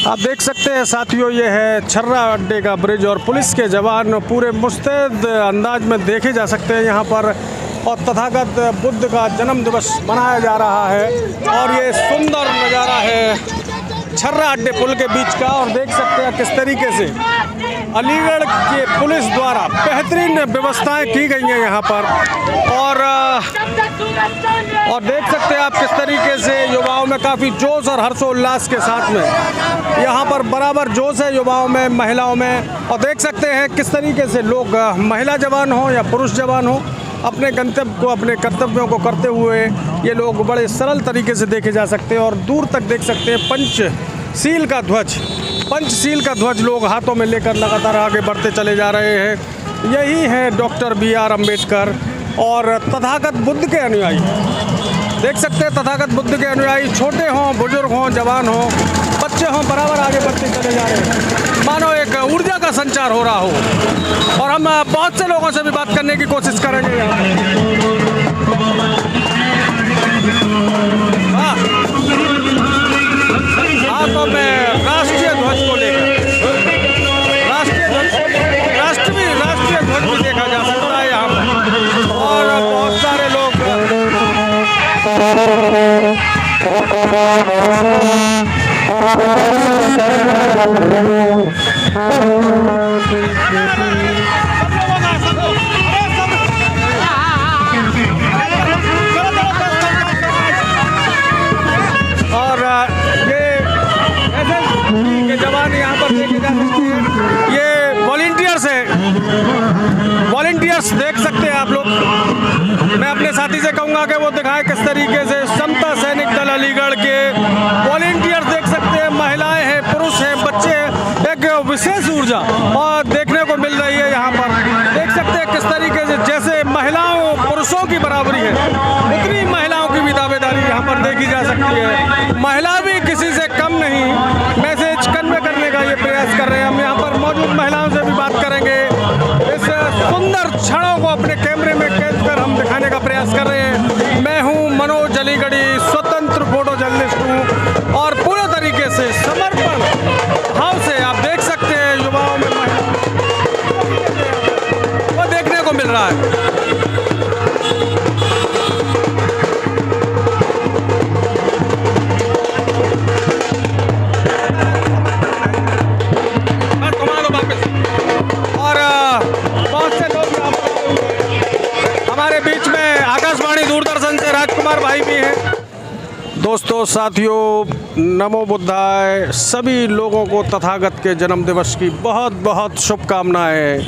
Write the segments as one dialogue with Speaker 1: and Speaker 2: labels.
Speaker 1: आप देख सकते हैं साथियों, ये है छर्रा अड्डे का ब्रिज और पुलिस के जवान पूरे मुस्तैद अंदाज में देखे जा सकते हैं यहाँ पर। और तथागत बुद्ध का जन्म दिवस मनाया जा रहा है और ये सुंदर नज़ारा है छर्रा अड्डे पुल के बीच का। और देख सकते हैं किस तरीके से अलीगढ़ के पुलिस द्वारा बेहतरीन व्यवस्थाएं की गई हैं यहाँ पर। और देख सकते हैं आप किस तरीके से युवाओं में काफ़ी जोश और हर्षोल्लास के साथ में यहाँ पर बराबर जोश है युवाओं में, महिलाओं में। और देख सकते हैं किस तरीके से लोग, महिला जवान हो या पुरुष जवान हो, अपने गंतव्य को, अपने कर्तव्यों को करते हुए ये लोग बड़े सरल तरीके से देखे जा सकते हैं। और दूर तक देख सकते हैं पंचशील का ध्वज लोग हाथों में लेकर लगातार आगे बढ़ते चले जा रहे हैं। यही है डॉक्टर B.R. अम्बेडकर और तथागत बुद्ध के अनुयायी। देख सकते हैं तथागत बुद्ध के अनुयायी छोटे हों, बुजुर्ग हों, जवान हों, बच्चे हों, बराबर आगे बढ़ते चले जा रहे हैं, मानो एक ऊर्जा का संचार हो रहा हो। और हम बहुत से लोगों से भी बात करने की कोशिश करेंगे यहाँ। हाथों में राष्ट्रीय ध्वज को लेकर राष्ट्रीय ध्वज भी देखा जा सकता है यहाँ पर। और बहुत सारे लोग और ये जवान यहाँ पर देखे जा सकते हैं। ये वॉलंटियर्स देख सकते हैं आप लोग। मैं अपने साथी से कहूँगा कि वो दिखाए किस तरीके से समता सैनिक दल अलीगढ़ के वॉलंटियर्स देख सकते हैं। महिलाएं हैं, पुरुष हैं, बच्चे हैं, एक विशेष ऊर्जा और देखने को मिल रही है यहाँ पर। देख सकते हैं किस तरीके से जैसे महिलाओं पुरुषों की बराबरी है, उतनी महिलाओं की भी दावेदारी यहाँ पर देखी जा सकती है। महिला भी किसी से कम नहीं, मैसेज कन्वे करने का ये प्रयास कर रहे हैं। हम यहाँ पर मौजूद महिलाओं से भी बात करेंगे। इस सुंदर क्षणों को अपने कैमरे में कैद कर हम दिखाने का प्रयास कर रहे हैं। मैं हूँ मनोज अलीगढ़ी, स्वतंत्र फोटो जर्नलिस्ट हूँ और पूरे तरीके से समर्पण भाव से आप देख सकते हैं युवाओं में वो देखने को मिल रहा है। भाई भी हैं। दोस्तों, साथियों, नमो बुद्धाय। सभी लोगों को तथागत के जन्म दिवस की बहुत बहुत शुभकामनाएं।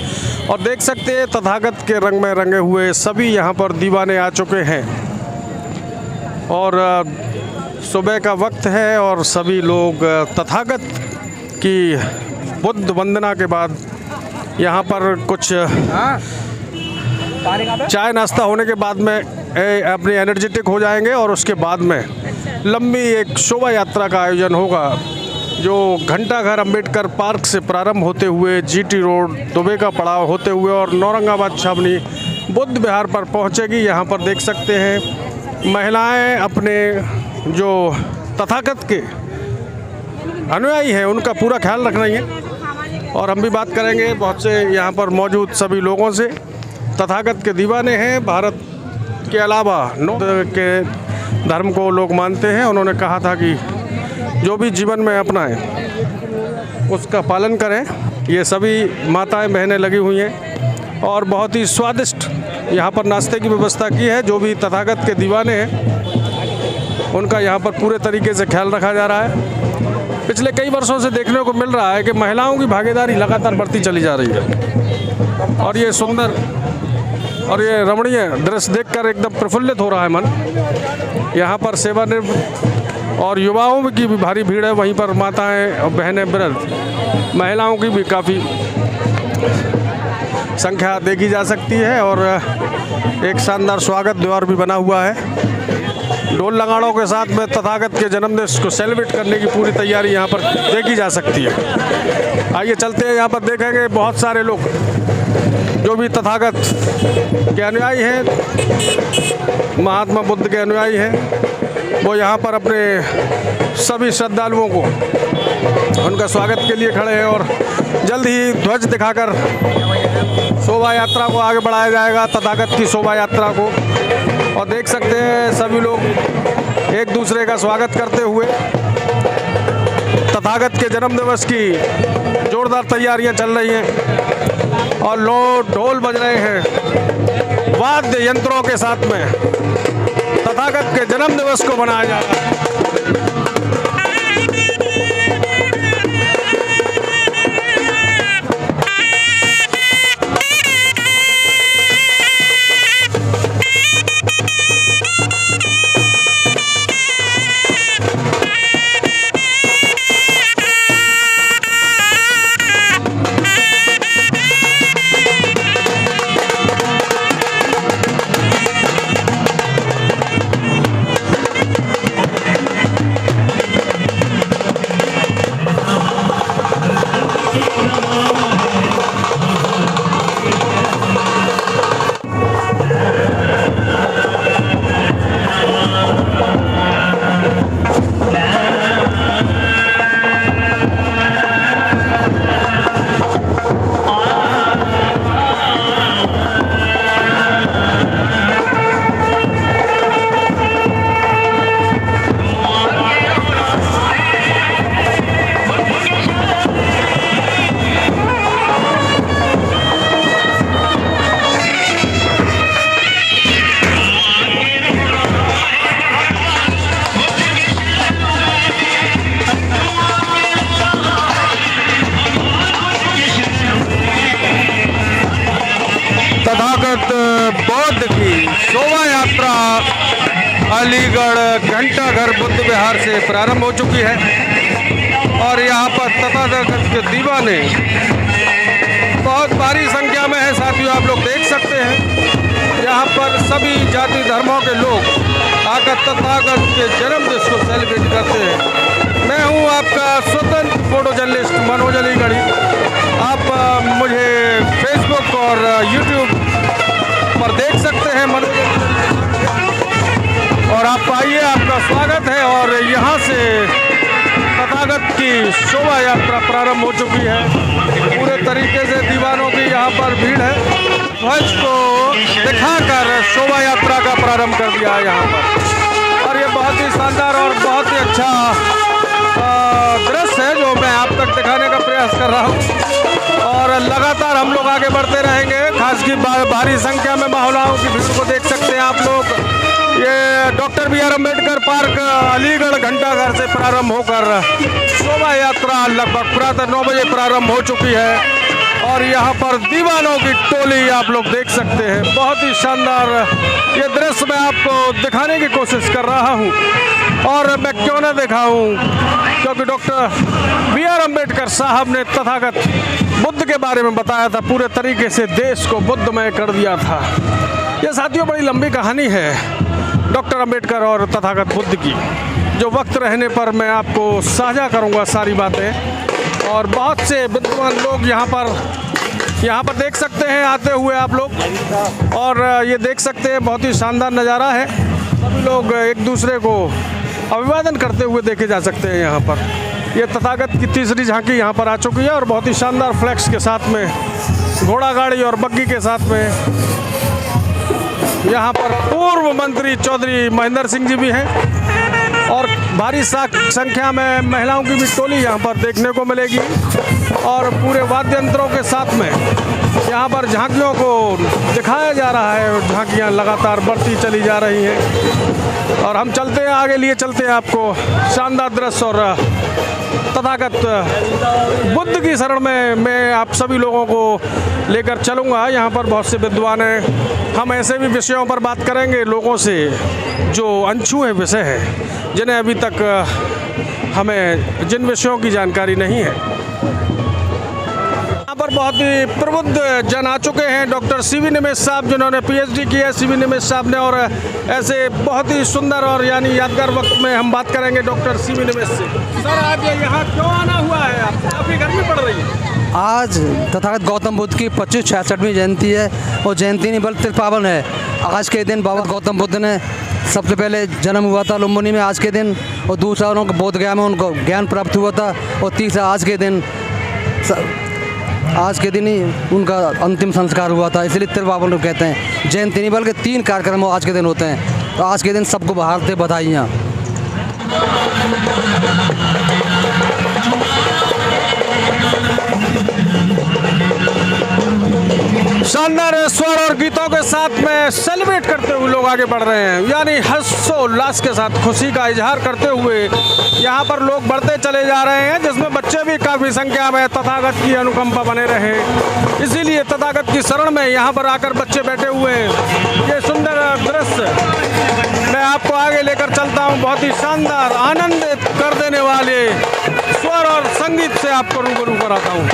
Speaker 1: और देख सकते हैं तथागत के रंग में रंगे हुए सभी यहाँ पर दीवाने आ चुके हैं। और सुबह का वक्त है और सभी लोग तथागत की बुद्ध वंदना के बाद यहाँ पर कुछ चाय नाश्ता होने के बाद में अपनी एनर्जेटिक हो जाएंगे। और उसके बाद में लंबी एक शोभा यात्रा का आयोजन होगा जो घंटाघर अम्बेडकर पार्क से प्रारंभ होते हुए GT रोड, दुबे का पड़ाव होते हुए और नौरंगाबाद छावनी बुद्ध विहार पर पहुंचेगी। यहाँ पर देख सकते हैं महिलाएं अपने जो तथागत के अनुयायी हैं उनका पूरा ख्याल रख रही हैं। और हम भी बात करेंगे बहुत से यहाँ पर मौजूद सभी लोगों से। तथागत के दीवाने हैं, भारत के अलावा के धर्म को लोग मानते हैं। उन्होंने कहा था कि जो भी जीवन में अपनाएं उसका पालन करें। ये सभी माताएं बहनें लगी हुई हैं और बहुत ही स्वादिष्ट यहाँ पर नाश्ते की व्यवस्था की है। जो भी तथागत के दीवाने हैं उनका यहाँ पर पूरे तरीके से ख्याल रखा जा रहा है। पिछले कई वर्षों से देखने को मिल रहा है कि महिलाओं की भागीदारी लगातार बढ़ती चली जा रही है। और ये सुंदर और ये रमणीय दृश्य देखकर एकदम प्रफुल्लित हो रहा है मन। यहाँ पर सेवानिवृत्त और युवाओं की भी भारी भीड़ है। वहीं पर माताएं और बहनें, वृद्ध महिलाओं की भी काफ़ी संख्या देखी जा सकती है। और एक शानदार स्वागत द्वार भी बना हुआ है। ढोल नगाड़ों के साथ में तथागत के जन्मदिन को सेलिब्रेट करने की पूरी तैयारी यहाँ पर देखी जा सकती है। आइए चलते हैं, यहाँ पर देखेंगे बहुत सारे लोग जो भी तथागत के अनुयायी हैं, महात्मा बुद्ध के अनुयायी हैं, वो यहाँ पर अपने सभी श्रद्धालुओं को उनका स्वागत के लिए खड़े हैं और जल्द ही ध्वज दिखाकर शोभा यात्रा को आगे बढ़ाया जाएगा, तथागत की शोभा यात्रा को। और देख सकते हैं सभी लोग एक दूसरे का स्वागत करते हुए तथागत के जन्म दिवस की जोरदार तैयारियां चल रही हैं और ढोल बज रहे हैं वाद्य यंत्रों के साथ में तथागत के जन्म दिवस को मनाया जा रहा है। तथागत बौद्ध की शोभा यात्रा अलीगढ़ घंटाघर बुद्ध विहार से प्रारंभ हो चुकी है और यहाँ पर तथागत के दीवाने बहुत भारी संख्या में है। साथियों, आप लोग देख सकते हैं यहाँ पर सभी जाति धर्मों के लोग आकर तथागत के जन्म दिवस को सेलिब्रेट करते हैं। मैं हूँ आपका स्वतंत्र फोटो जर्नलिस्ट मनोज अलीगढ़ी। आप मुझे फेसबुक और यूट्यूब पर देख सकते हैं मनोज, और आप आइए, आपका स्वागत है। और यहाँ से तथागत की शोभा यात्रा प्रारंभ हो चुकी है। पूरे तरीके से दीवानों की यहाँ पर भीड़ है। ध्वज को दिखाकर शोभा यात्रा का प्रारंभ कर दिया है यहाँ पर। और ये बहुत ही शानदार और बहुत ही अच्छा दृश्य है जो मैं आप तक दिखाने का प्रयास कर रहा हूँ। और लगातार हम लोग आगे बढ़ते रहेंगे। खास की भारी संख्या में महिलाओं की भीड़ को देख सकते हैं आप लोग। ये doctor BR Ambedkar park Aligarh Ghantaghar से प्रारंभ होकर शोभा यात्रा लगभग प्रातः 9 बजे प्रारंभ हो चुकी है और यहाँ पर दीवानों की टोली आप लोग देख सकते हैं। बहुत ही शानदार ये दृश्य मैं आपको दिखाने की कोशिश कर रहा हूँ। और मैं क्यों ना दिखाऊं, क्योंकि डॉक्टर BR अम्बेडकर साहब ने तथागत बुद्ध के बारे में बताया था, पूरे तरीके से देश को बुद्धमय कर दिया था। ये साथियों बड़ी लंबी कहानी है डॉक्टर अम्बेडकर और तथागत बुद्ध की, जो वक्त रहने पर मैं आपको साझा करूंगा सारी बातें। और बहुत से विद्वान लोग यहाँ पर देख सकते हैं आते हुए आप लोग। और ये देख सकते हैं बहुत ही शानदार नज़ारा है। सभी लोग एक दूसरे को अभिवादन करते हुए देखे जा सकते हैं यहाँ पर। ये तथागत की तीसरी झांकी यहाँ पर आ चुकी है और बहुत ही शानदार फ्लैक्स के साथ में, घोड़ा गाड़ी और बग्गी के साथ में यहाँ पर पूर्व मंत्री चौधरी महेंद्र सिंह जी भी हैं और भारी संख्या में महिलाओं की भी टोली यहाँ पर देखने को मिलेगी। और पूरे वाद्य यंत्रों के साथ में यहाँ पर झांकियों को दिखाया जा रहा है और झांकियाँ लगातार बढ़ती चली जा रही हैं। और हम चलते हैं आगे, लिए चलते हैं आपको शानदार दृश्य और तथागत बुद्ध की शरण में मैं आप सभी लोगों को लेकर चलूँगा। यहाँ पर बहुत से विद्वान हैं। हम ऐसे भी विषयों पर बात करेंगे लोगों से जो अनछुए विषय हैं, जिन्हें अभी तक हमें जिन विषयों की जानकारी नहीं है। यहाँ पर बहुत ही प्रबुद्ध जन आ चुके हैं। डॉक्टर CV निमेश साहब जिन्होंने PhD की है, CV निमेश साहब ने। और ऐसे बहुत ही सुंदर और यानी यादगार वक्त में हम बात करेंगे डॉक्टर CV निमेश से। सर, आज यहाँ क्यों आना हुआ है? आप काफ़ी गर्मी पड़ रही है।
Speaker 2: आज तथागत गौतम बुद्ध की 2566वीं जयंती है और जयंती नहीं बल्कि पावन है। आज के दिन बाबा गौतम बुद्ध ने सबसे पहले जन्म हुआ था लुम्बिनी में आज के दिन, और दूसरा उनको बोध गया में उनको ज्ञान प्राप्त हुआ था, और तीसरा आज के दिन ही उनका अंतिम संस्कार हुआ था। इसलिए तिरुपावन लोग कहते हैं जयंती नहीं बल्कि 3 कार्यक्रम आज के दिन होते हैं। तो आज के दिन सबको बहारते बधाइयाँ।
Speaker 1: शानदार स्वर और गीतों के साथ में सेलिब्रेट करते हुए लोग आगे बढ़ रहे हैं, यानी हर्षोल्लास के साथ खुशी का इजहार करते हुए यहाँ पर लोग बढ़ते चले जा रहे हैं, जिसमें बच्चे भी काफ़ी संख्या में तथागत की अनुकंपा बने रहे। इसीलिए तथागत की शरण में यहाँ पर आकर बच्चे बैठे हुए हैं। ये सुंदर दृश्य मैं आपको आगे लेकर चलता हूँ। बहुत ही शानदार आनंदित कर देने वाले स्वर और संगीत से आपको रूबरू कराता हूँ।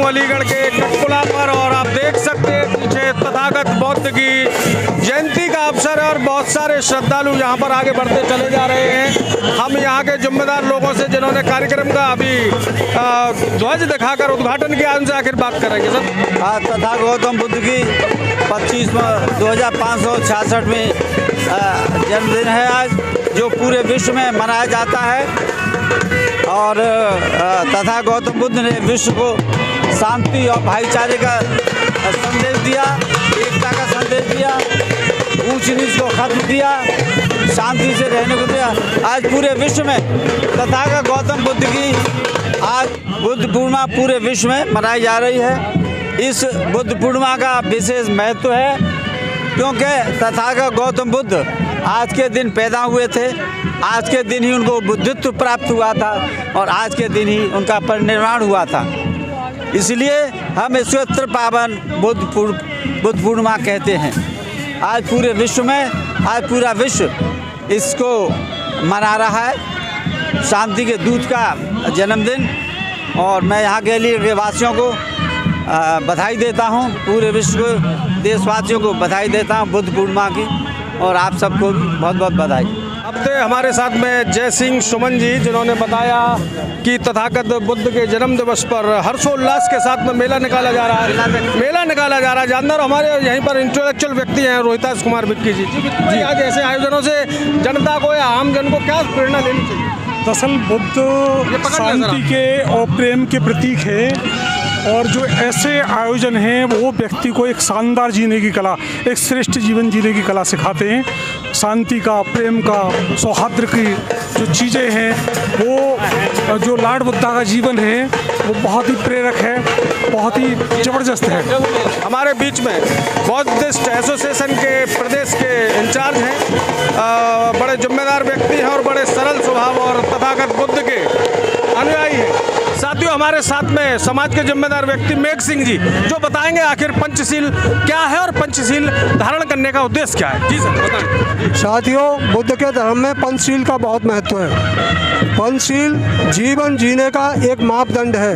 Speaker 1: अलीगढ़ के कटपुला पर, और आप देख सकते हैं पीछे तथागत बौद्ध की जयंती का अवसर है और बहुत सारे श्रद्धालु यहाँ पर आगे बढ़ते चले जा रहे हैं। हम यहाँ के जिम्मेदार लोगों से जिन्होंने कार्यक्रम का अभी ध्वज दिखाकर उद्घाटन किया, उनसे आखिर बात करेंगे। सर,
Speaker 3: तथागत गौतम बुद्ध की 2566वीं जन्मदिन है आज, जो पूरे विश्व में मनाया जाता है। और तथा गौतम बुद्ध ने विश्व को शांति और भाईचारे का संदेश दिया, एकता का संदेश दिया, ऊंच नीच को खत्म किया, शांति से रहने को दिया। आज पूरे विश्व में तथागत गौतम बुद्ध की आज बुद्ध पूर्णिमा पूरे विश्व में मनाई जा रही है। इस बुद्ध पूर्णिमा का विशेष महत्व है क्योंकि तथागत गौतम बुद्ध आज के दिन पैदा हुए थे, आज के दिन ही उनको बुद्धित्व प्राप्त हुआ था और आज के दिन ही उनका परिनिर्वाण हुआ था। इसलिए हम इसको त्रिपावन बुद्ध पूर्णिमा कहते हैं। आज पूरे विश्व में, आज पूरा विश्व इसको मना रहा है, शांति के दूत का जन्मदिन। और मैं यहाँ के लिए वासियों को बधाई देता हूँ, पूरे विश्व को देशवासियों को बधाई देता हूँ बुद्ध पूर्णिमा की, और आप सबको भी बहुत बहुत बधाई।
Speaker 1: अब थे हमारे साथ में जय सिंह सुमन जी, जिन्होंने बताया कि तथागत बुद्ध के जन्म दिवस पर हर्षोल्लास के साथ में मेला निकाला जा रहा है। जानदार हमारे यहीं पर इंटेलेक्चुअल व्यक्ति हैं रोहितास कुमार बिक्की जी। जी आज ऐसे आयोजनों से जनता को या आम जन को क्या प्रेरणा लेनी चाहिए?
Speaker 4: दरअसल बुद्ध शांति के और प्रेम के प्रतीक है, और जो ऐसे आयोजन हैं वो व्यक्ति को एक शानदार जीने की कला, एक श्रेष्ठ जीवन जीने की कला सिखाते हैं। शांति का, प्रेम का, सौहार्द की जो चीज़ें हैं, वो जो लॉर्ड बुद्धा का जीवन है वो बहुत ही प्रेरक है, बहुत ही ज़बरदस्त है।
Speaker 1: हमारे बीच में बौद्धिस्ट एसोसिएशन के प्रदेश के इंचार्ज हैं, बड़े जिम्मेदार व्यक्ति हैं और बड़े सरल स्वभाव और तथागत बुद्ध के अनुयायी हैं। साथियों, हमारे साथ में समाज के जिम्मेदार व्यक्ति मेघ सिंह जी, जो बताएंगे आखिर पंचशील क्या है और पंचशील धारण करने का उद्देश्य क्या है। जी सर बताएं।
Speaker 5: साथियों, बुद्ध के धर्म में पंचशील का बहुत महत्व है। पंचशील जीवन जीने का एक मापदंड है।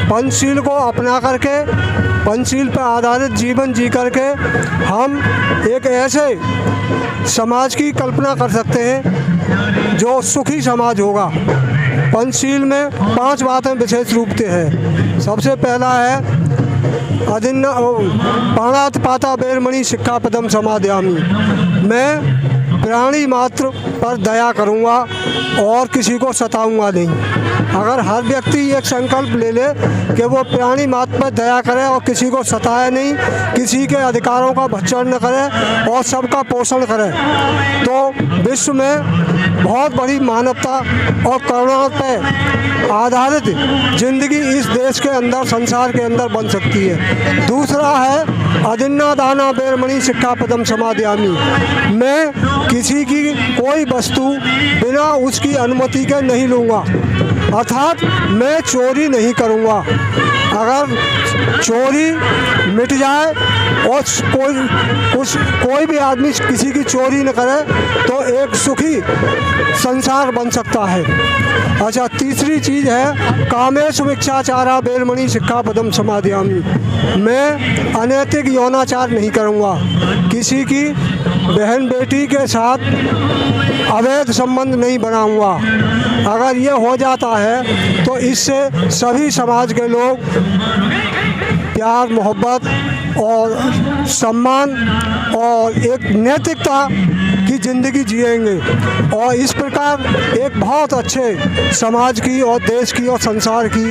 Speaker 5: पंचशील को अपना करके, पंचशील पर आधारित जीवन जी करके हम एक ऐसे समाज की कल्पना कर सकते हैं जो सुखी समाज होगा। पंचशील में 5 बातें विशेष रूप से है। सबसे पहला है अदिन्न पाणात पाता बेरमणि शिक्षापदम समादयामि। मैं प्राणी मात्र पर दया करूँगा और किसी को सताऊँगा नहीं। अगर हर व्यक्ति एक संकल्प ले ले कि वो प्राणी मात्र पर दया करे और किसी को सताए नहीं, किसी के अधिकारों का भक्षण न करे और सबका पोषण करे, तो विश्व में बहुत बड़ी मानवता और करुणा पर आधारित जिंदगी इस देश के अंदर, संसार के अंदर बन सकती है। दूसरा है अदिन्ना दाना बेरमणि शिक्षापदम समादयामि। मैं किसी की कोई वस्तु बिना उसकी अनुमति के नहीं लूँगा, अर्थात मैं चोरी नहीं करूँगा। अगर चोरी मिट जाए और कोई भी आदमी किसी की चोरी न करे तो एक सुखी संसार बन सकता है। अच्छा, तीसरी चीज़ है कामेषु मिच्छाचारा बेरमणि शिक्षापदम समादयामि। मैं अनैतिक यौनाचार नहीं करूँगा, किसी की बहन बेटी के साथ अवैध संबंध नहीं बनाऊँगा। अगर ये हो जाता है तो इससे सभी समाज के लोग प्यार, मोहब्बत और सम्मान और एक नैतिकता की ज़िंदगी जिएंगे, और इस प्रकार एक बहुत अच्छे समाज की और देश की और संसार की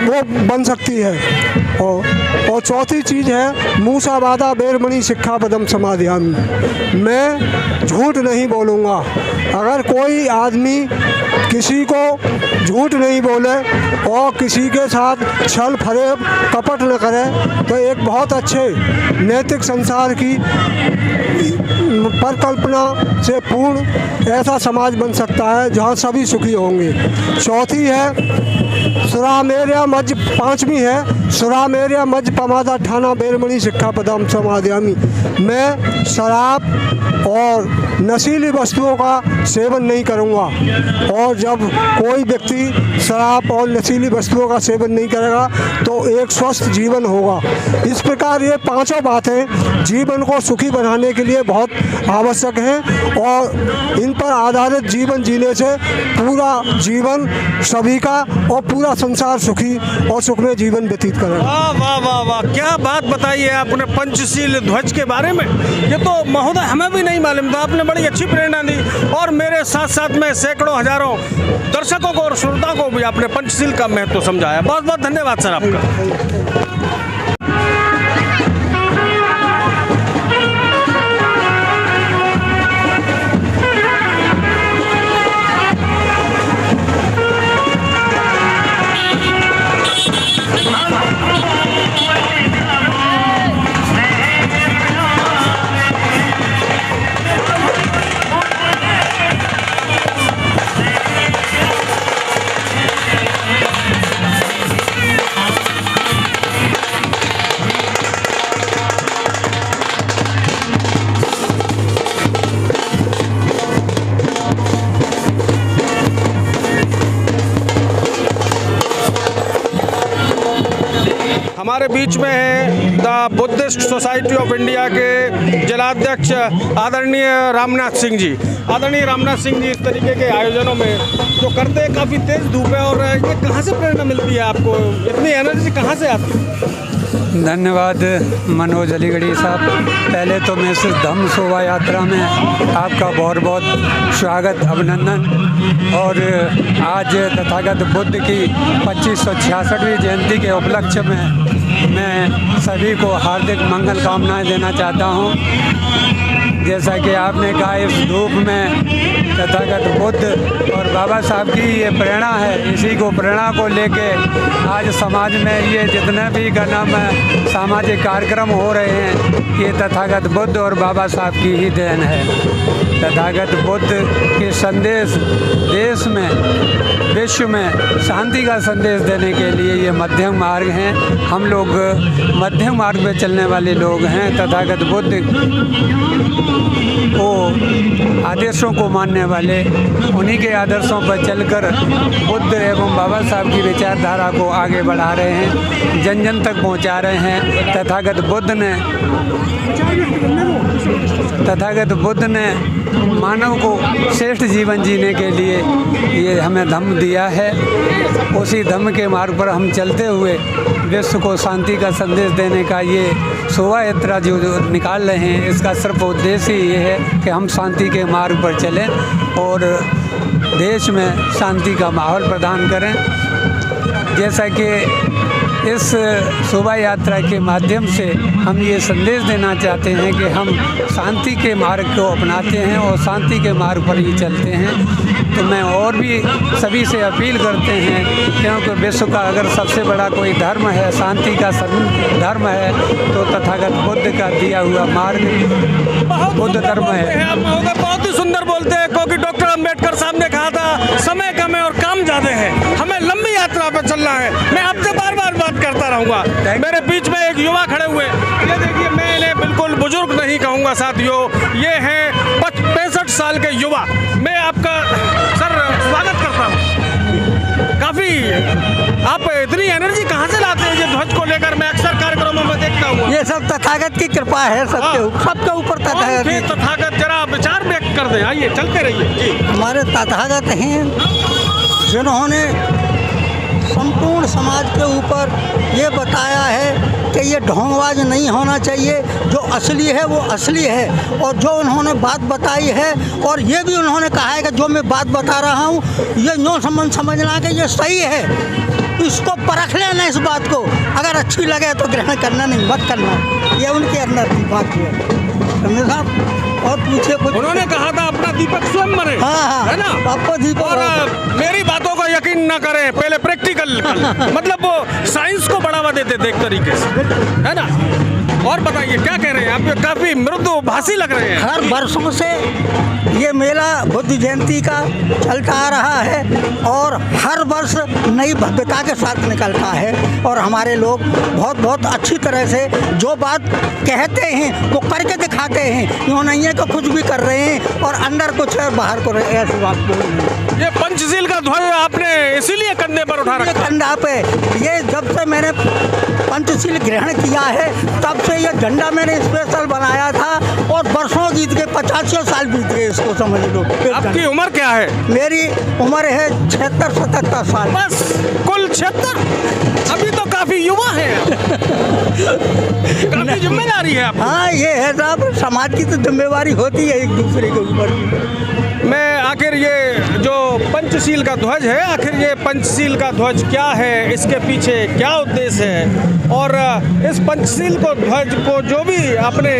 Speaker 5: वो बन सकती है। और चौथी चीज़ है मूसावादा बेरमणि शिक्षापदम समादयामि। मैं झूठ नहीं बोलूँगा। अगर कोई आदमी किसी को झूठ नहीं बोले और किसी के साथ छल फरेब कपट न करे तो एक बहुत अच्छे नैतिक संसार की परिकल्पना से पूर्ण ऐसा समाज बन सकता है जहाँ सभी सुखी होंगे। चौथी है सुरामेर्या मज, 5वीं है सुरामेर्या मज पमादा ठाना बेरमणि शिक्षापदम समादयामि। मैं शराब और नशीली वस्तुओं का सेवन नहीं करूँगा, और जब कोई व्यक्ति शराब और नशीली वस्तुओं का सेवन नहीं करेगा तो एक स्वस्थ जीवन होगा। इस प्रकार ये 5 बातें जीवन को सुखी बनाने के लिए बहुत आवश्यक हैं, और इन पर आधारित जीवन जीने से पूरा जीवन सभी का और पूरा संसार सुखी और सुखमय जीवन व्यतीत करेगा।
Speaker 1: वाह वाह वाह वाह, क्या बात बताई है आपने पंचशील ध्वज के बारे में। ये तो महोदय हमें भी नहीं मालूम था, आपने बड़ी अच्छी प्रेरणा दी, और मेरे साथ साथ में सैकड़ों हजारों दर्शकों को और श्रोता को भी आपने पंचशील का महत्व समझाया। बहुत बहुत धन्यवाद सर आपका। हमारे बीच में हैं the Buddhist society of India के जिलाध्यक्ष आदरणीय रामनाथ सिंह जी। आदरणीय रामनाथ सिंह जी, इस तरीके के आयोजनों में जो करते हैं, काफ़ी तेज़ धूप है, और ये कहाँ से प्रेरणा मिलती है आपको? इतनी एनर्जी कहाँ से आती है?
Speaker 6: धन्यवाद मनोज अलीगढ़ी साहब। पहले तो मैं इस धम्म शोभा यात्रा में आपका बहुत बहुत स्वागत, अभिनंदन। और आज तथागत बुद्ध की 2566वीं जयंती के उपलक्ष्य में मैं सभी को हार्दिक मंगल कामनाएं देना चाहता हूं। जैसा कि आपने कहा, इस धूप में तथागत बुद्ध और बाबा साहब की ये प्रेरणा है। इसी को प्रेरणा को लेके आज समाज में ये जितने भी का नाम है सामाजिक कार्यक्रम हो रहे हैं, ये तथागत बुद्ध और बाबा साहब की ही देन है। तथागत बुद्ध के संदेश देश में, विश्व में शांति का संदेश देने के लिए ये मध्यम मार्ग हैं। हम लोग मध्यम मार्ग पे चलने वाले लोग हैं। तथागत बुद्ध को आदर्शों को मानने वाले, उन्हीं के आदर्शों पर चलकर बुद्ध एवं बाबा साहब की विचारधारा को आगे बढ़ा रहे हैं, जन जन तक पहुंचा रहे हैं। तथागत बुद्ध ने मानव को श्रेष्ठ जीवन जीने के लिए ये हमें धम्म दिया है। उसी धम्म के मार्ग पर हम चलते हुए विश्व को शांति का संदेश देने का ये शोभा यात्रा जो निकाल रहे हैं, इसका सिर्फ उद्देश्य ये है कि हम शांति के मार्ग पर चलें और देश में शांति का माहौल प्रदान करें। जैसा कि इस शोभा यात्रा के माध्यम से हम ये संदेश देना चाहते हैं कि हम शांति के मार्ग को अपनाते हैं और शांति के मार्ग पर ही चलते हैं। तो मैं और भी सभी से अपील करते हैं, क्योंकि विश्व का अगर सबसे बड़ा कोई धर्म है, शांति का धर्म है, तो तथागत बुद्ध का दिया हुआ मार्ग बुद्ध धर्म है।
Speaker 1: बहुत ही सुंदर बोलते हैं, क्योंकि डॉक्टर अम्बेडकर साहब ने कहा था समय कम है और काम ज़्यादा है, हमें लंबी यात्रा पर चलना है। मैं आपसे बार बार बात करता रहूँगा। मेरे बीच में एक युवा खड़े हुए, ये देखिए, मैं इन्हें बिल्कुल बुजुर्ग नहीं कहूँगा साथियों, ये हैं 65 साल के युवा। मैं आपका सर स्वागत करता हूँ। काफ़ी आप इतनी एनर्जी कहाँ से लाते हैं ये ध्वज को लेकर? मैं अक्सर कार्यक्रमों में देखता हूँ।
Speaker 7: ये सब तथागत की कृपा है, सबके ऊपर तथागत।
Speaker 1: तथागत जरा विचार व्यक्त कर दें। आइए, चलते रहिए जी।
Speaker 7: हमारे तथागत हैं जिन्होंने संपूर्ण समाज के ऊपर ये बताया है कि ये ढोंगबाज नहीं होना चाहिए, जो असली है वो असली है। और जो उन्होंने बात बताई है, और ये भी उन्होंने कहा है कि जो मैं बात बता रहा हूँ ये यूँ समझना कि ये सही है, इसको परख लेना, इस बात को अगर अच्छी लगे तो ग्रहण करना, नहीं मत करना। ये उनके अंदर की बात है, समझे साहब। और पूछे कुछ, उन्होंने
Speaker 1: कहा था अपना दीपक स्वयं बने।
Speaker 7: हाँ,
Speaker 1: है ना?
Speaker 7: आपको दीपक।
Speaker 1: और मेरी बातों को यकीन ना करें, पहले प्रैक्टिकल मतलब वो साइंस को बढ़ावा देते थे एक तरीके से, है ना? और बताइए क्या कह रहे हैं आप? काफी मृदुभाषी लग रहे हैं।
Speaker 7: हर वर्षों से ये मेला बुद्ध जयंती का चलता आ रहा है और हर वर्ष नई भव्यता के साथ निकलता है। और हमारे लोग बहुत बहुत अच्छी तरह से जो बात कहते हैं वो करके दिखाते हैं। यूँ नहीं है कि कुछ भी कर रहे हैं और अंदर कुछ है बाहर को ऐसी बात नहीं।
Speaker 1: ये पंचशील का ध्वज आपने इसीलिए कंधे पर उठा रखा?
Speaker 7: कंधा पे, ये जब से मैंने पंचशील ग्रहण किया है तब से ये झंडा मैंने स्पेशल बनाया था और वर्षों बीत गए, 85 साल बीत गए, इसको समझ लो।
Speaker 1: आपकी उम्र क्या है?
Speaker 7: मेरी उम्र है 76-77 साल।
Speaker 1: बस कुल 76? अभी तो काफी युवा है। काफी जिम्मेदारी है आपको।
Speaker 7: हाँ, ये है साहब, समाज की तो जिम्मेवारी होती है एक दूसरे के ऊपर।
Speaker 1: मैं आखिर ये जो पंचशील का ध्वज है, आखिर ये पंचशील का ध्वज क्या है, इसके पीछे क्या उद्देश्य है, और इस पंचशील को ध्वज को जो भी अपने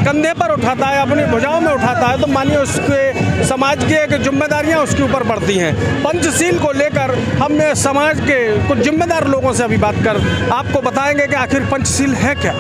Speaker 1: कंधे पर उठाता है, अपनी भुजाओं में उठाता है, तो मानिए उसके समाज की एक जिम्मेदारियां उसके ऊपर पड़ती हैं। पंचशील को लेकर हमने समाज के कुछ जिम्मेदार लोगों से अभी बात कर आपको बताएंगे कि आखिर पंचशील है क्या।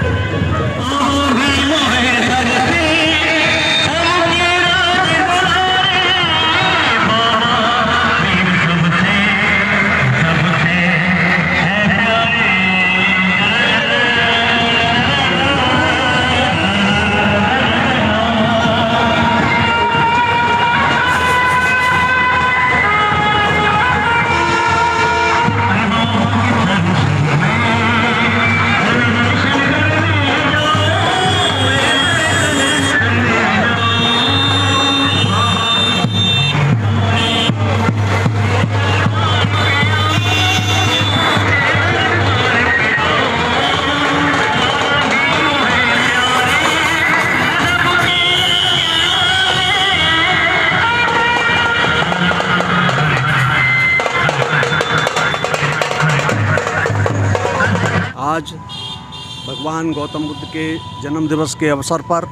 Speaker 8: भगवान गौतम बुद्ध के जन्म दिवस के अवसर पर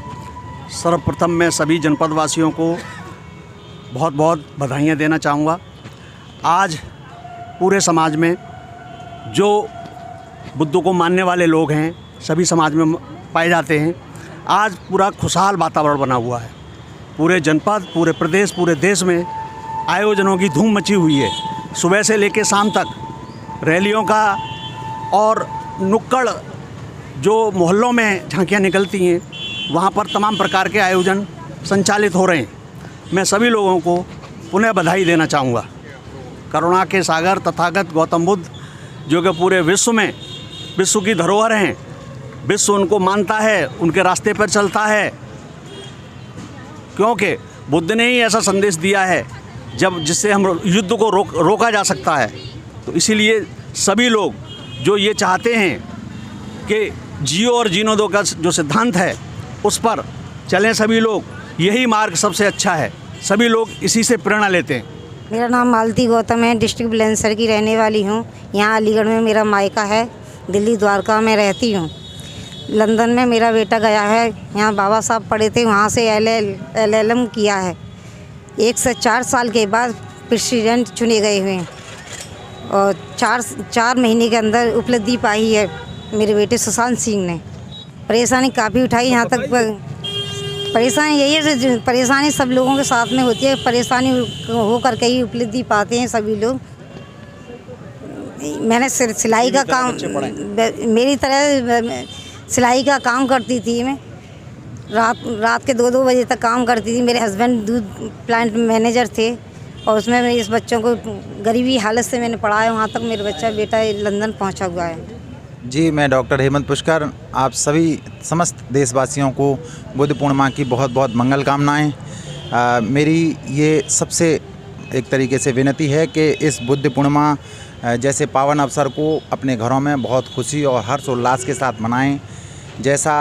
Speaker 8: सर्वप्रथम मैं सभी जनपद वासियों को बहुत बहुत बधाइयाँ देना चाहूँगा। आज पूरे समाज में जो बुद्ध को मानने वाले लोग हैं सभी समाज में पाए जाते हैं। आज पूरा खुशहाल वातावरण बना हुआ है। पूरे जनपद, पूरे प्रदेश, पूरे देश में आयोजनों की धूम मची हुई है। सुबह से लेकर शाम तक रैलियों का और नुक्कड़ जो मोहल्लों में झांकियाँ निकलती हैं वहाँ पर तमाम प्रकार के आयोजन संचालित हो रहे हैं। मैं सभी लोगों को पुनः बधाई देना चाहूँगा। करुणा के सागर तथागत गौतम बुद्ध जो कि पूरे विश्व में विश्व की धरोहर हैं, विश्व उनको मानता है, उनके रास्ते पर चलता है, क्योंकि बुद्ध ने ही ऐसा संदेश दिया है जिससे हम युद्ध को रोका जा सकता है। तो इसीलिए सभी लोग जो ये चाहते हैं कि जियो और जीनो दो का जो सिद्धांत है उस पर चलें सभी लोग, यही मार्ग सबसे अच्छा है। सभी लोग इसी से प्रेरणा लेते हैं।
Speaker 9: मेरा नाम मालती गौतम है, डिस्ट्रिक्ट बुलंदशहर की रहने वाली हूँ। यहाँ अलीगढ़ में मेरा मायका है, दिल्ली द्वारका में रहती हूँ। लंदन में मेरा बेटा गया है, यहाँ बाबा साहब पढ़े थे, वहाँ से LLM किया है। 1 से 4 साल के बाद प्रेसिडेंट चुने गए हुए हैं और 4 महीने के अंदर उपलब्धि पाई है मेरे बेटे सुशांत सिंह ने। परेशानी काफ़ी उठाई, यहाँ तक परेशानी यही है, परेशानी सब लोगों के साथ में होती है। परेशानी हो करके ही उपलब्धि पाते हैं सभी लोग। मैंने सिलाई का काम, मेरी तरह सिलाई का काम करती थी मैं। रात के 2-2 बजे तक काम करती थी। मेरे हस्बैंड दूध प्लांट मैनेजर थे और उसमें मैं इस बच्चों को गरीबी हालत से मैंने पढ़ाया। वहाँ तक मेरा बेटा लंदन पहुँचा हुआ है।
Speaker 10: जी, मैं डॉक्टर हेमंत पुष्कर आप सभी समस्त देशवासियों को बुद्ध पूर्णिमा की बहुत बहुत मंगल कामनाएँ। मेरी ये सबसे एक तरीके से विनती है कि इस बुद्ध पूर्णिमा जैसे पावन अवसर को अपने घरों में बहुत खुशी और हर्षोल्लास के साथ मनाएं। जैसा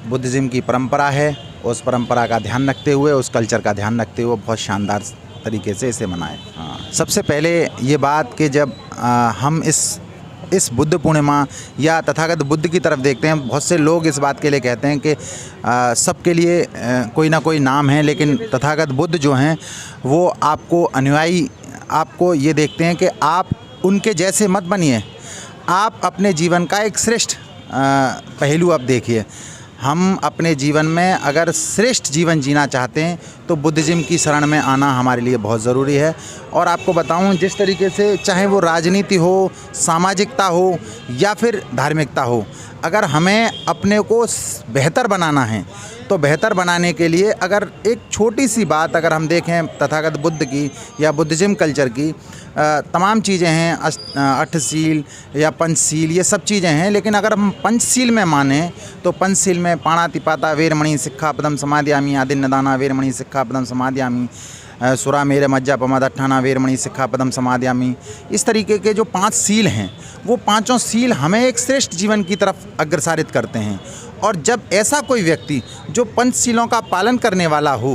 Speaker 10: बुद्धिज़्म की परंपरा है उस परंपरा का ध्यान रखते हुए, उस कल्चर का ध्यान रखते हुए बहुत शानदार तरीके से इसे मनाएं। सबसे पहले ये बात कि जब हम इस बुद्ध पूर्णिमा या तथागत बुद्ध की तरफ देखते हैं, बहुत से लोग इस बात के लिए कहते हैं कि सबके लिए कोई ना कोई नाम है, लेकिन तथागत बुद्ध जो हैं वो आपको अनुयायी आपको ये देखते हैं कि आप उनके जैसे मत बनिए, आप अपने जीवन का एक श्रेष्ठ पहलू आप देखिए। हम अपने जीवन में अगर श्रेष्ठ जीवन जीना चाहते हैं तो बुद्धिज़्म की शरण में आना हमारे लिए बहुत ज़रूरी है। और आपको बताऊं, जिस तरीके से चाहे वो राजनीति हो, सामाजिकता हो या फिर धार्मिकता हो, अगर हमें अपने को बेहतर बनाना है तो बेहतर बनाने के लिए अगर एक छोटी सी बात अगर हम देखें तथागत बुद्ध की या बुद्धिज़्म कल्चर की, तमाम चीज़ें हैं, अष्टशील या पंचशील, ये सब चीज़ें हैं। लेकिन अगर हम पंचशील में माने तो पंचशील में पाणातिपाता वेरमणि सिक्खापदम समादयामि, आदिन्नदाना वेरमणि सिक्खापदम समादयामि, सुरा मेरे मज्जा पमद अट्ठाना वेरमणि सिक्खापदम समादयामि। इस तरीके के जो 5 सील हैं वो पांचों सील हमें एक श्रेष्ठ जीवन की तरफ अग्रसारित करते हैं। और जब ऐसा कोई व्यक्ति जो पंचशीलों का पालन करने वाला हो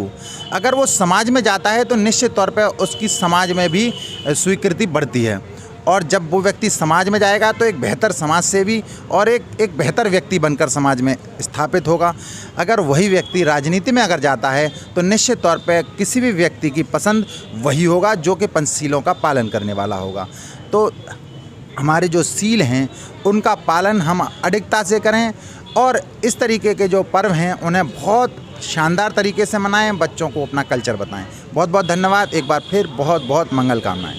Speaker 10: अगर वो समाज में जाता है तो निश्चित तौर पर उसकी समाज में भी स्वीकृति बढ़ती है। और जब वो व्यक्ति समाज में जाएगा तो एक बेहतर समाज सेवी और एक बेहतर व्यक्ति बनकर समाज में स्थापित होगा। अगर वही व्यक्ति राजनीति में अगर जाता है तो निश्चित तौर पे किसी भी व्यक्ति की पसंद वही होगा जो कि पंचशीलों का पालन करने वाला होगा। तो हमारे जो सील हैं उनका पालन हम अडिगता से करें और इस तरीके के जो पर्व हैं उन्हें बहुत शानदार तरीके से मनाएं, बच्चों को अपना कल्चर बताएं। बहुत बहुत धन्यवाद, एक बार फिर बहुत बहुत मंगल कामनाएं।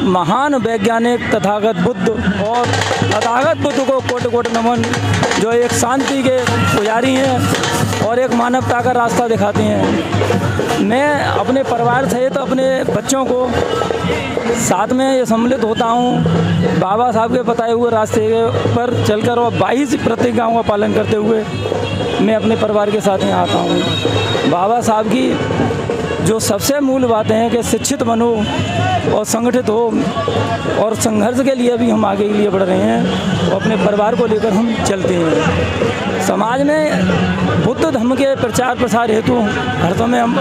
Speaker 11: महान वैज्ञानिक तथागत बुद्ध और तथागत बुद्ध को कोटि कोटि नमन, जो एक शांति के पुजारी हैं और एक मानवता का रास्ता दिखाते हैं। मैं अपने परिवार सहित अपने बच्चों को साथ में ये सम्मिलित होता हूँ बाबा साहब के बताए हुए रास्ते पर चलकर और 22 प्रतिज्ञाओं का पालन करते हुए मैं अपने परिवार के साथ यहाँ आता हूँ। बाबा साहब की जो सबसे मूल बातें हैं कि शिक्षित बनो और संगठित हो, और संघर्ष के लिए भी हम आगे के लिए बढ़ रहे हैं और अपने परिवार को लेकर हम चलते हैं। समाज में बुद्ध धर्म के प्रचार प्रसार हेतु हर समय हम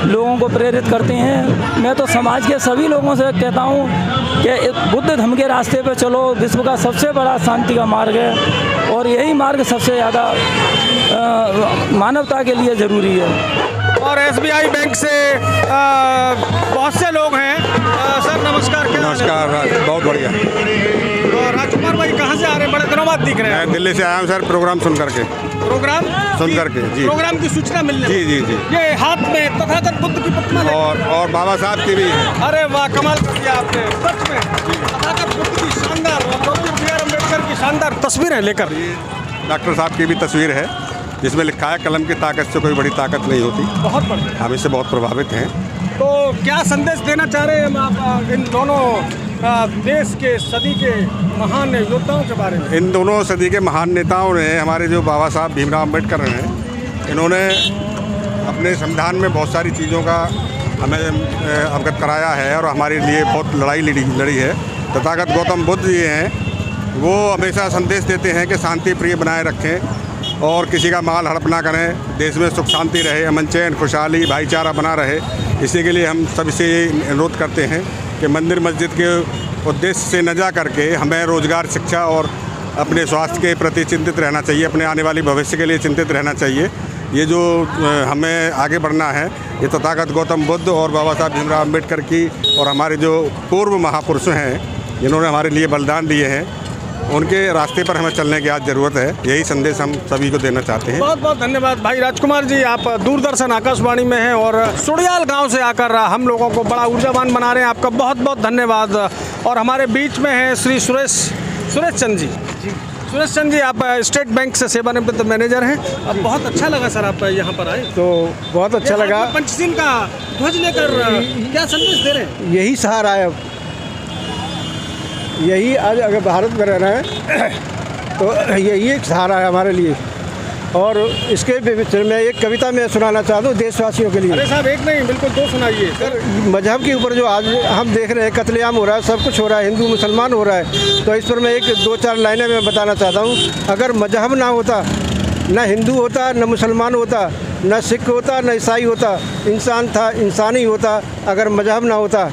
Speaker 11: लोगों को प्रेरित करते हैं। मैं तो समाज के सभी लोगों से कहता हूँ कि बुद्ध धर्म के रास्ते पर चलो, विश्व का सबसे बड़ा शांति का मार्ग है और यही मार्ग सबसे ज़्यादा मानवता के लिए ज़रूरी है।
Speaker 1: और SBI बैंक से बहुत से लोग हैं। सर नमस्कार। क्या
Speaker 12: नमस्कार, बहुत बढ़िया।
Speaker 1: और राजकुमार भाई कहाँ से आ रहे हैं? बड़े दिनों बाद दिख रहे हैं।
Speaker 12: मैं दिल्ली से आया हूँ सर, प्रोग्राम सुन करके जी।
Speaker 1: प्रोग्राम की सूचना मिलने
Speaker 12: जी।
Speaker 1: ये हाथ में तथागत बुद्ध की प्रतिमा
Speaker 12: और बाबा साहब की भी।
Speaker 1: अरे वाह, कमाल कर दिया आपने सच में। तथागत बुद्ध की शानदार और डॉक्टर B.R. अम्बेडकर की शानदार तस्वीरें लेकर।
Speaker 12: डॉक्टर साहब की भी तस्वीर है जिसमें लिखा है कलम की ताकत से कोई बड़ी ताकत नहीं होती।
Speaker 1: बहुत बढ़िया।
Speaker 12: हम इससे बहुत प्रभावित हैं।
Speaker 1: तो क्या संदेश देना चाह रहे हैं आप इन दोनों देश के सदी के महान योद्धाओं के बारे में?
Speaker 12: इन दोनों सदी के महान नेताओं ने, हमारे जो बाबा साहब भीमराव अम्बेडकर हैं, इन्होंने अपने संविधान में बहुत सारी चीज़ों का हमें अवगत कराया है और हमारे लिए बहुत लड़ाई लड़ी है। तथागत गौतम बुद्ध जी हैं, वो हमेशा संदेश देते हैं कि शांति प्रिय बनाए रखें और किसी का माल हड़प ना करें, देश में सुख शांति रहे, अमन चैन खुशहाली भाईचारा बना रहे। इसी के लिए हम सब से अनुरोध करते हैं कि मंदिर मस्जिद के उद्देश्य से न जा करके हमें रोज़गार, शिक्षा और अपने स्वास्थ्य के प्रति चिंतित रहना चाहिए, अपने आने वाली भविष्य के लिए चिंतित रहना चाहिए। ये जो हमें आगे बढ़ना है, ये तथागत गौतम बुद्ध और बाबा साहब भीमराव अम्बेडकर की और हमारे जो पूर्व महापुरुष हैं जिन्होंने हमारे लिए बलिदान दिए हैं, उनके रास्ते पर हमें चलने की आज ज़रूरत है। यही संदेश हम सभी को देना चाहते हैं।
Speaker 1: बहुत बहुत धन्यवाद भाई राजकुमार जी। आप दूरदर्शन आकाशवाणी में हैं और सुड़ियाल गांव से आकर हम लोगों को बड़ा ऊर्जावान बना रहे हैं। आपका बहुत बहुत धन्यवाद। और हमारे बीच में हैं श्री सुरेश चंद जी। सुरेश चंद जी, आप स्टेट बैंक से सेवानिवृत्त मैनेजर हैं। अब बहुत अच्छा लगा सर आप यहाँ पर आए।
Speaker 5: तो बहुत अच्छा लगा।
Speaker 1: पंचशील का ध्वज लेकर क्या संदेश दे रहे हैं?
Speaker 5: यही सहारा है, यही आज अगर भारत में रहना है तो यही एक सहारा है हमारे लिए। और इसके विषय में एक कविता मैं सुनाना चाहता हूँ देशवासियों के लिए।
Speaker 1: अरे साहब, एक नहीं बिल्कुल दो सुनाइए सर।
Speaker 5: मजहब के ऊपर जो आज हम देख रहे हैं कत्लेआम हो रहा है, सब कुछ हो रहा है, हिंदू मुसलमान हो रहा है, तो इस पर मैं एक 2-4 लाइनें मैं बताना चाहता हूँ। अगर मजहब ना होता, न हिंदू होता, न मुसलमान होता, न सिख होता, न ईसाई होता, इंसान था, इंसान ही होता। अगर मजहब ना होता,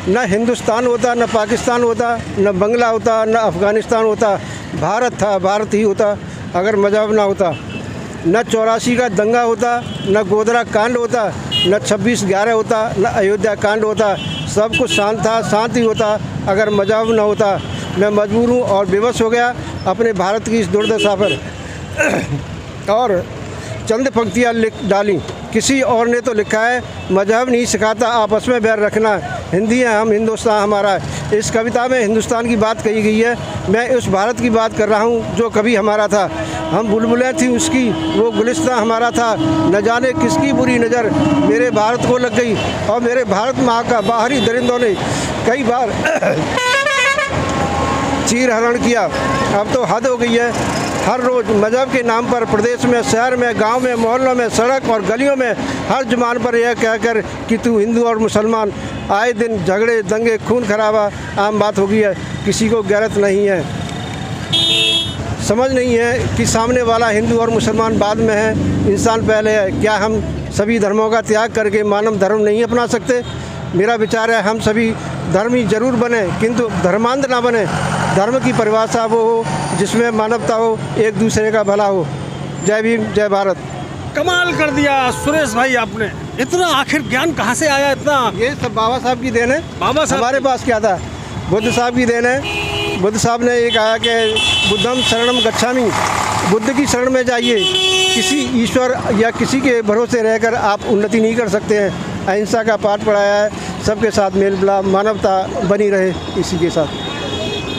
Speaker 5: न हिंदुस्तान होता, न पाकिस्तान होता, न बंगला होता, न अफ़गानिस्तान होता, भारत था, भारत ही होता। अगर मजहब ना होता, न 84 का दंगा होता, न गोधरा कांड होता, न 26/11 होता, न अयोध्या कांड होता। सब कुछ शांत था, शांति होता। अगर मजहब ना होता। मैं मजबूर हूँ और बेबस हो गया अपने भारत की इस दुर्दशा पर और चंद पंक्तियाँ लिख डाली। किसी और ने तो लिखा है, मजहब नहीं सिखाता आपस में बैर रखना, हिंदी है हम, हिंदुस्तान हमारा है। इस कविता में हिंदुस्तान की बात कही गई है। मैं उस भारत की बात कर रहा हूँ जो कभी हमारा था। हम बुलबुलें थी उसकी, वो गुलिस्तान हमारा था। न जाने किसकी बुरी नज़र मेरे भारत को लग गई और मेरे भारत माँ का बाहरी दरिंदों ने कई बार चीर हरण किया। अब तो हद हो गई है। हर रोज़ मज़हब के नाम पर प्रदेश में, शहर में, गांव में, मोहल्लों में, सड़क और गलियों में हर जुबान पर यह कहकर कि तू हिंदू और मुसलमान, आए दिन झगड़े, दंगे, खून खराबा आम बात हो गई है। किसी को गैरत नहीं है, समझ नहीं है कि सामने वाला हिंदू और मुसलमान बाद में है, इंसान पहले है। क्या हम सभी धर्मों का त्याग करके मानव धर्म नहीं अपना सकते? मेरा विचार है हम सभी धर्मी जरूर बने, किंतु धर्मांध ना बने। धर्म की परिभाषा वो हो जिसमें मानवता हो, एक दूसरे का भला हो। जय भीम, जय भारत।
Speaker 1: कमाल कर दिया सुरेश भाई आपने। इतना आखिर ज्ञान कहाँ से आया इतना?
Speaker 5: ये सब बाबा साहब की देन है।
Speaker 1: बाबा साहब
Speaker 5: हमारे पास क्या था? बुद्ध साहब की देन है। बुद्ध साहब ने ये कहा कि बुद्धम शरणम गच्छामि, बुद्ध की शरण में जाइए। किसी ईश्वर या किसी के भरोसे रहकर आप उन्नति नहीं कर सकते हैं। अहिंसा का पाठ पढ़ाया है, सबके साथ मेल मिलाप, मानवता बनी रहे इसी के साथ।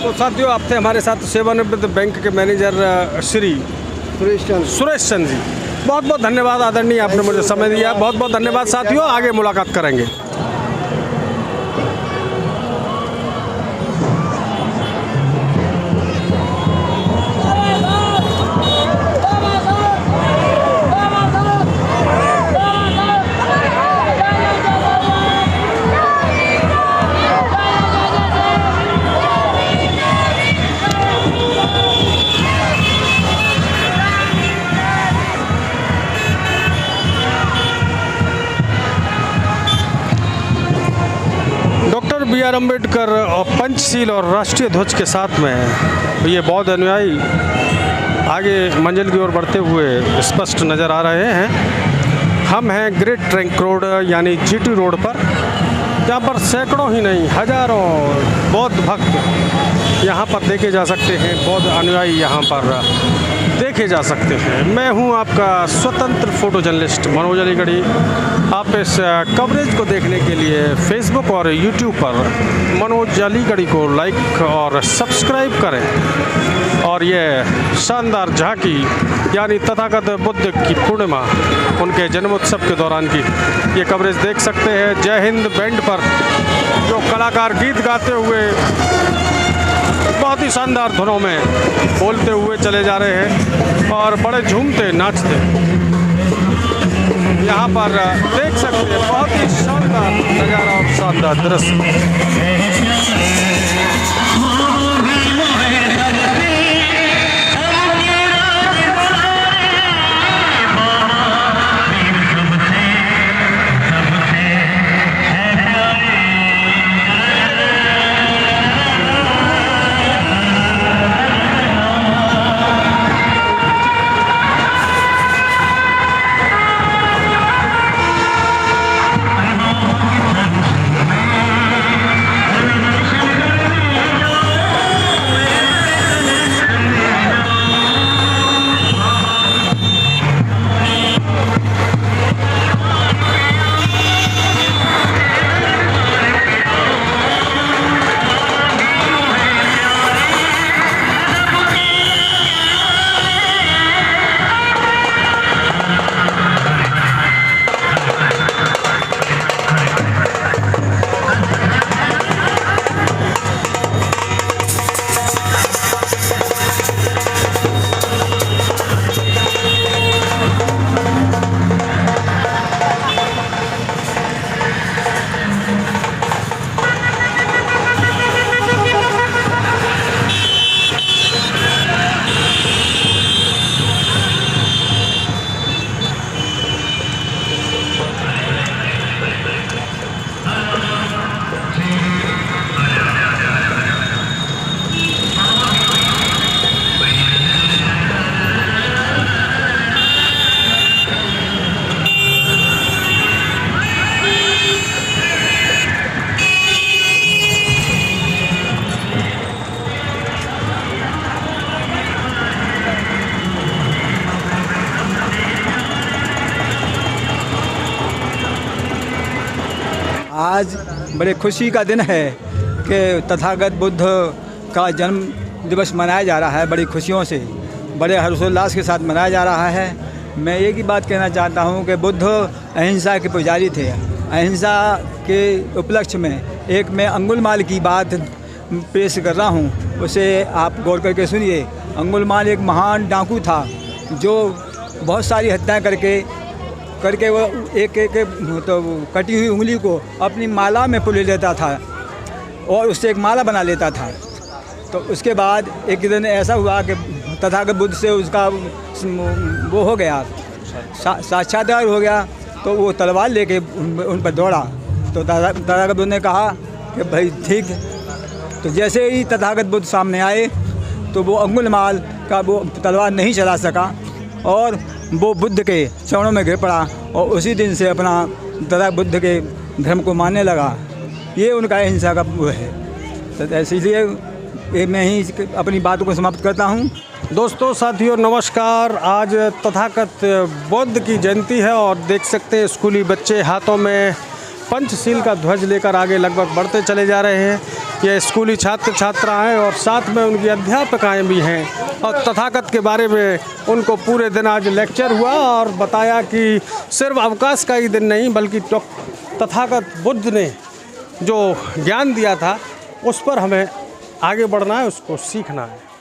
Speaker 1: तो साथियों, आप थे हमारे साथ सेवानिवृत्त बैंक के मैनेजर श्री सुरेश चंद जी। बहुत बहुत धन्यवाद आदरणीय, आपने मुझे समय दिया। बहुत बहुत धन्यवाद साथियों, आगे मुलाकात करेंगे। Doctor B R. अम्बेडकर और पंचशील और राष्ट्रीय ध्वज के साथ में ये बौद्ध अनुयायी आगे मंजिल की ओर बढ़ते हुए स्पष्ट नज़र आ रहे हैं। हम हैं ग्रेट ट्रंक रोड यानी GT रोड पर, जहाँ पर सैकड़ों ही नहीं हजारों बौद्ध भक्त यहाँ पर देखे जा सकते हैं, बौद्ध अनुयायी यहाँ पर देखे जा सकते हैं। मैं हूँ आपका स्वतंत्र फोटो जर्नलिस्ट मनोज अलीगढ़ी। आप इस कवरेज को देखने के लिए फेसबुक और यूट्यूब पर मनोज अलीगढ़ी को लाइक और सब्सक्राइब करें और ये शानदार झांकी यानी तथागत बुद्ध की पूर्णिमा, उनके जन्मोत्सव के दौरान की ये कवरेज देख सकते हैं। जय हिंद बैंड पर जो कलाकार गीत गाते हुए बहुत ही शानदार धुनों में बोलते हुए चले जा रहे हैं और बड़े झूमते नाचते यहाँ पर देख सकते हैं। बहुत ही शानदार नज़ारा और शानदार दृश्य।
Speaker 3: आज बड़े खुशी का दिन है कि तथागत बुद्ध का जन्म दिवस मनाया जा रहा है। बड़ी खुशियों से, बड़े हर्षोल्लास के साथ मनाया जा रहा है। मैं एक ही बात कहना चाहता हूँ कि बुद्ध अहिंसा के पुजारी थे। अहिंसा के उपलक्ष्य में एक मैं अंगुलमाल की बात पेश कर रहा हूँ, उसे आप गौर करके सुनिए। अंगुलमाल एक महान डाकू था जो बहुत सारी हत्याएँ करके वो एक तो कटी हुई उंगली को अपनी माला में पुले लेता था और उससे एक माला बना लेता था। तो उसके बाद एक दिन ऐसा हुआ कि तथागत बुद्ध से उसका वो हो गया, साक्षात्कार हो गया। तो वो तलवार लेके उन पर दौड़ा। तो तथागत बुद्ध ने कहा कि भाई ठीक। तो जैसे ही तथागत बुद्ध सामने आए तो वो अंगुलमाल का वो तलवार नहीं चला सका और वो बुद्ध के चरणों में गिर पड़ा और उसी दिन से अपना तथागत बुद्ध के धर्म को मानने लगा। ये उनका अहिंसा का वो है। तो इसीलिए मैं ही अपनी बातों को समाप्त करता हूँ।
Speaker 1: दोस्तों, साथियों, नमस्कार। आज तथागत बुद्ध की जयंती है और देख सकते हैं स्कूली बच्चे हाथों में पंचशील का ध्वज लेकर आगे लगभग बढ़ते चले जा रहे हैं। ये स्कूली छात्र छात्राएं और साथ में उनकी अध्यापकाएं भी हैं और तथागत के बारे में उनको पूरे दिन आज लेक्चर हुआ और बताया कि सिर्फ अवकाश का ही दिन नहीं बल्कि तथागत बुद्ध ने जो ज्ञान दिया था उस पर हमें आगे बढ़ना है, उसको सीखना है।